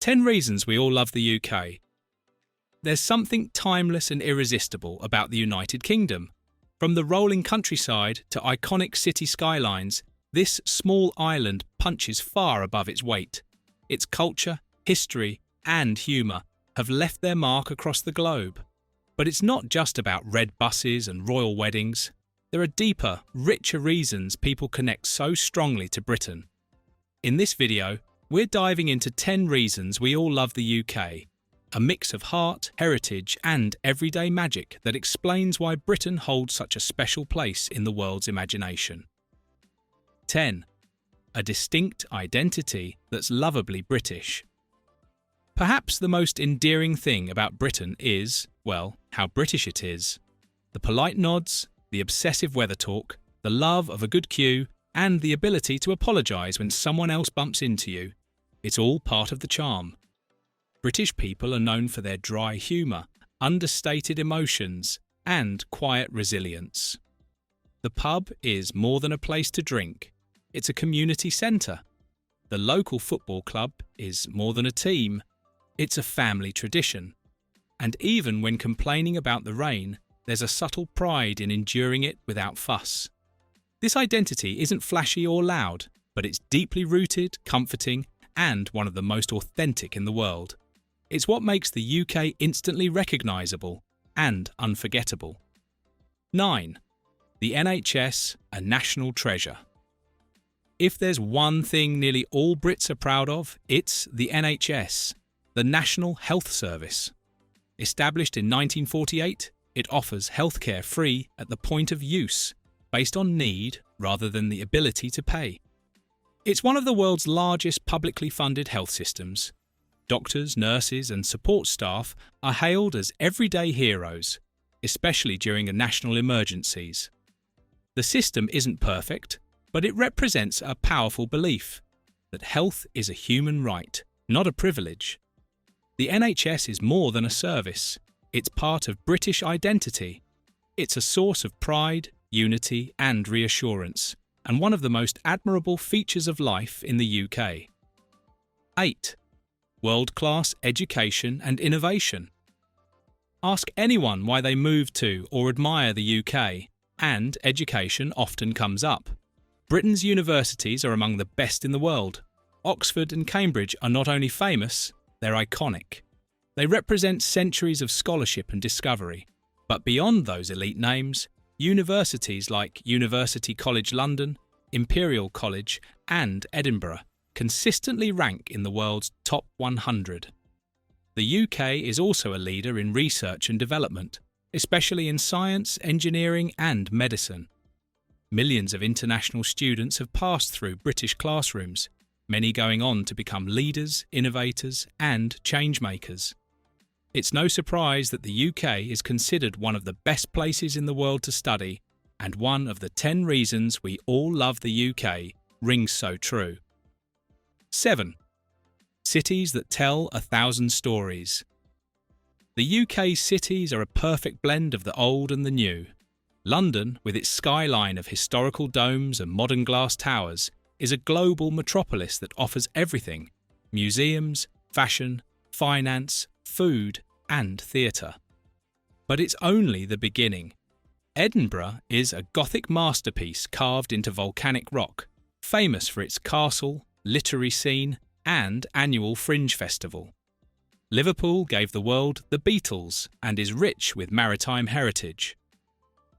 10 reasons we all love the UK. There's something timeless and irresistible about the United Kingdom. From the rolling countryside to iconic city skylines, this small island punches far above its weight. Its culture, history, and humour have left their mark across the globe. But it's not just about red buses and royal weddings. There are deeper, richer reasons people connect so strongly to Britain. In this video, we're diving into 10 reasons we all love the UK, a mix of heart, heritage, and everyday magic that explains why Britain holds such a special place in the world's imagination. 10. A distinct identity that's lovably British. Perhaps the most endearing thing about Britain is, well, how British it is. The polite nods, the obsessive weather talk, the love of a good queue, and the ability to apologise when someone else bumps into you. It's all part of the charm. British people are known for their dry humour, understated emotions, and quiet resilience. The pub is more than a place to drink. It's a community centre. The local football club is more than a team. It's a family tradition. And even when complaining about the rain, there's a subtle pride in enduring it without fuss. This identity isn't flashy or loud, but it's deeply rooted, comforting, and one of the most authentic in the world. It's what makes the UK instantly recognisable and unforgettable. 9. The NHS, a national treasure. If there's one thing nearly all Brits are proud of, it's the NHS, the National Health Service. Established in 1948, it offers healthcare free at the point of use, based on need rather than the ability to pay. It's one of the world's largest publicly funded health systems. Doctors, nurses, and support staff are hailed as everyday heroes, especially during national emergencies. The system isn't perfect, but it represents a powerful belief that health is a human right, not a privilege. The NHS is more than a service. It's part of British identity. It's a source of pride, unity, and reassurance, and one of the most admirable features of life in the UK. 8. World-class education and innovation. Ask anyone why they moved to or admire the UK, and education often comes up. Britain's universities are among the best in the world. Oxford and Cambridge are not only famous, they're iconic. They represent centuries of scholarship and discovery. But beyond those elite names, universities like University College London, Imperial College, and Edinburgh consistently rank in the world's top 100. The UK is also a leader in research and development, especially in science, engineering, and medicine. Millions of international students have passed through British classrooms, many going on to become leaders, innovators, and changemakers. It's no surprise that the UK is considered one of the best places in the world to study, and one of the 10 reasons we all love the UK rings so true. 7. Cities that tell 1,000 stories. The UK's cities are a perfect blend of the old and the new. London, with its skyline of historical domes and modern glass towers, is a global metropolis that offers everything: museums, fashion, finance, food, and theatre. But it's only the beginning. Edinburgh is a Gothic masterpiece carved into volcanic rock, famous for its castle, literary scene, and annual Fringe Festival. Liverpool gave the world the Beatles and is rich with maritime heritage.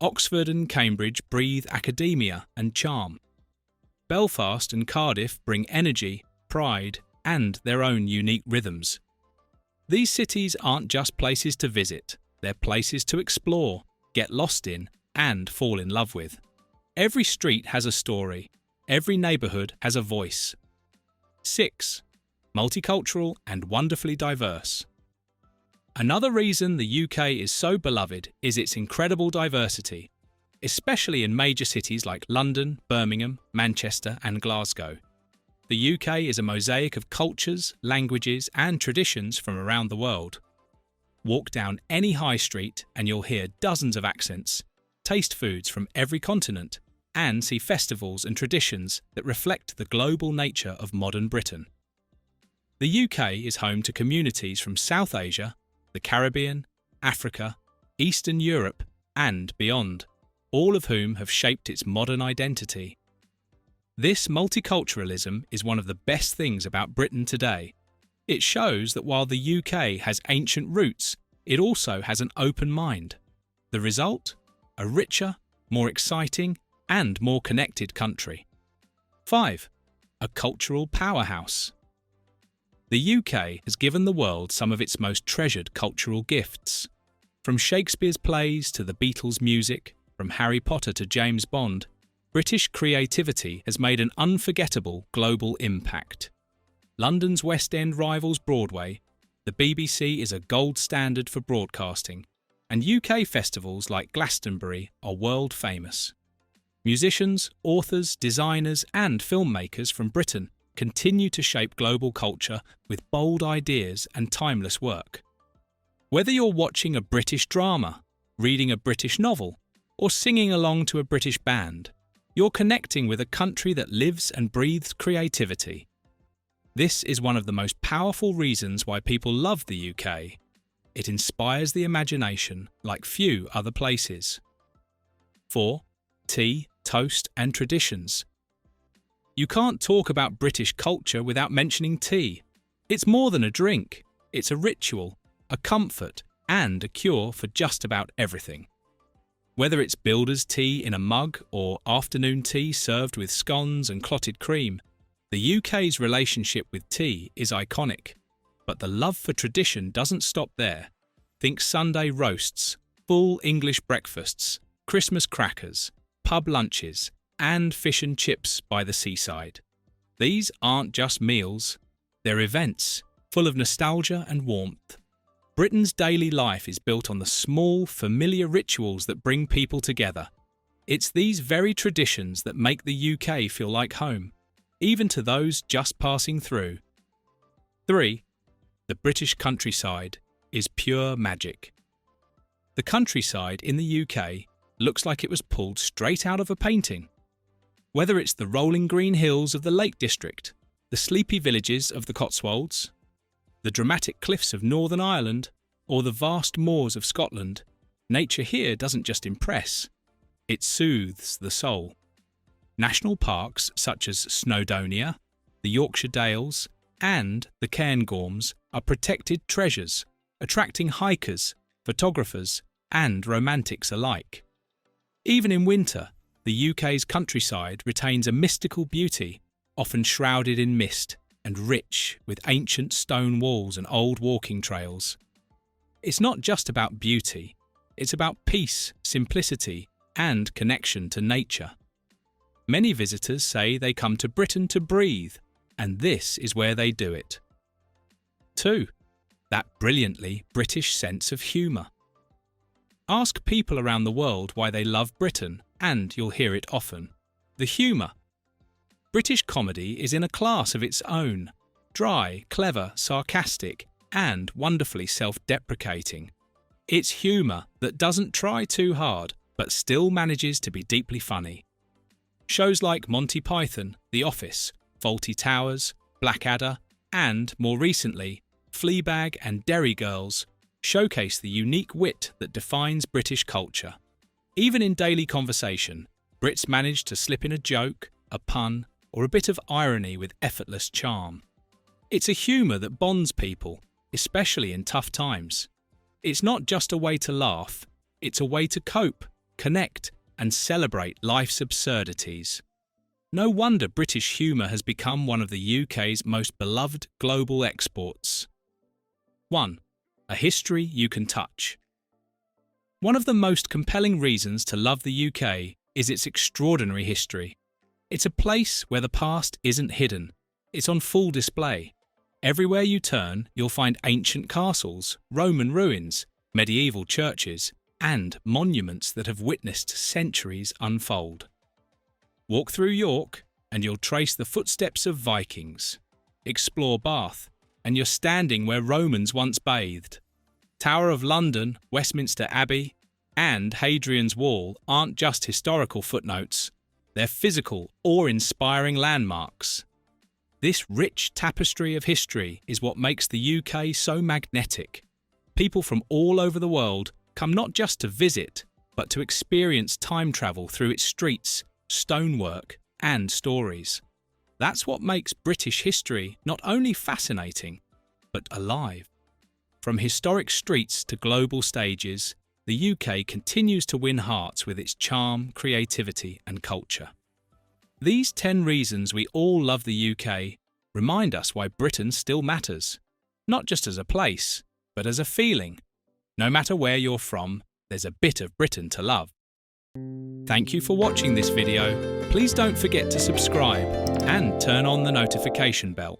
Oxford and Cambridge breathe academia and charm. Belfast and Cardiff bring energy, pride, and their own unique rhythms. These cities aren't just places to visit, they're places to explore, get lost in, and fall in love with. Every street has a story, every neighbourhood has a voice. 6. Multicultural and wonderfully diverse. Another reason the UK is so beloved is its incredible diversity, especially in major cities like London, Birmingham, Manchester, and Glasgow. The UK is a mosaic of cultures, languages, and traditions from around the world. Walk down any high street and you'll hear dozens of accents, taste foods from every continent, and see festivals and traditions that reflect the global nature of modern Britain. The UK is home to communities from South Asia, the Caribbean, Africa, Eastern Europe, and beyond, all of whom have shaped its modern identity. This multiculturalism is one of the best things about Britain today. It shows that while the UK has ancient roots, it also has an open mind. The result? A richer, more exciting, and more connected country. 5. A cultural powerhouse. The UK has given the world some of its most treasured cultural gifts. From Shakespeare's plays to the Beatles' music, from Harry Potter to James Bond, British creativity has made an unforgettable global impact. London's West End rivals Broadway, the BBC is a gold standard for broadcasting, and UK festivals like Glastonbury are world famous. Musicians, authors, designers, and filmmakers from Britain continue to shape global culture with bold ideas and timeless work. Whether you're watching a British drama, reading a British novel, or singing along to a British band, you're connecting with a country that lives and breathes creativity. This is one of the most powerful reasons why people love the UK. It inspires the imagination like few other places. 4. Tea, toast, and traditions. You can't talk about British culture without mentioning tea. It's more than a drink. It's a ritual, a comfort, and a cure for just about everything. Whether it's builder's tea in a mug or afternoon tea served with scones and clotted cream, the UK's relationship with tea is iconic. But the love for tradition doesn't stop there. Think Sunday roasts, full English breakfasts, Christmas crackers, pub lunches, and fish and chips by the seaside. These aren't just meals, they're events, full of nostalgia and warmth. Britain's daily life is built on the small, familiar rituals that bring people together. It's these very traditions that make the UK feel like home, even to those just passing through. 3. The British countryside is pure magic. The countryside in the UK looks like it was pulled straight out of a painting. Whether it's the rolling green hills of the Lake District, the sleepy villages of the Cotswolds, the dramatic cliffs of Northern Ireland, or the vast moors of Scotland, nature here doesn't just impress, it soothes the soul. National parks such as Snowdonia, the Yorkshire Dales, and the Cairngorms are protected treasures, attracting hikers, photographers, and romantics alike. Even in winter, the UK's countryside retains a mystical beauty, often shrouded in mist and rich with ancient stone walls and old walking trails. It's not just about beauty, it's about peace, simplicity, and connection to nature. Many visitors say they come to Britain to breathe, and this is where they do it. 2. That brilliantly British sense of humour. Ask people around the world why they love Britain, and you'll hear it often. The humour. British comedy is in a class of its own. Dry, clever, sarcastic, and wonderfully self-deprecating. It's humour that doesn't try too hard, but still manages to be deeply funny. Shows like Monty Python, The Office, Fawlty Towers, Blackadder, and, more recently, Fleabag and Derry Girls showcase the unique wit that defines British culture. Even in daily conversation, Brits manage to slip in a joke, a pun, or a bit of irony with effortless charm. It's a humour that bonds people, especially in tough times. It's not just a way to laugh, it's a way to cope, connect, and celebrate life's absurdities. No wonder British humour has become one of the UK's most beloved global exports. 1. A history you can touch. One of the most compelling reasons to love the UK is its extraordinary history. It's a place where the past isn't hidden, it's on full display. Everywhere you turn, you'll find ancient castles, Roman ruins, medieval churches, and monuments that have witnessed centuries unfold. Walk through York, and you'll trace the footsteps of Vikings. Explore Bath, and you're standing where Romans once bathed. Tower of London, Westminster Abbey, and Hadrian's Wall aren't just historical footnotes, they're physical, awe-inspiring landmarks. This rich tapestry of history is what makes the UK so magnetic. People from all over the world come not just to visit, but to experience time travel through its streets, stonework, and stories. That's what makes British history not only fascinating, but alive. From historic streets to global stages, the UK continues to win hearts with its charm, creativity, and culture. These 10 reasons we all love the UK remind us why Britain still matters, not just as a place, but as a feeling. No matter where you're from, there's a bit of Britain to love. Thank you for watching this video. Please don't forget to subscribe and turn on the notification bell.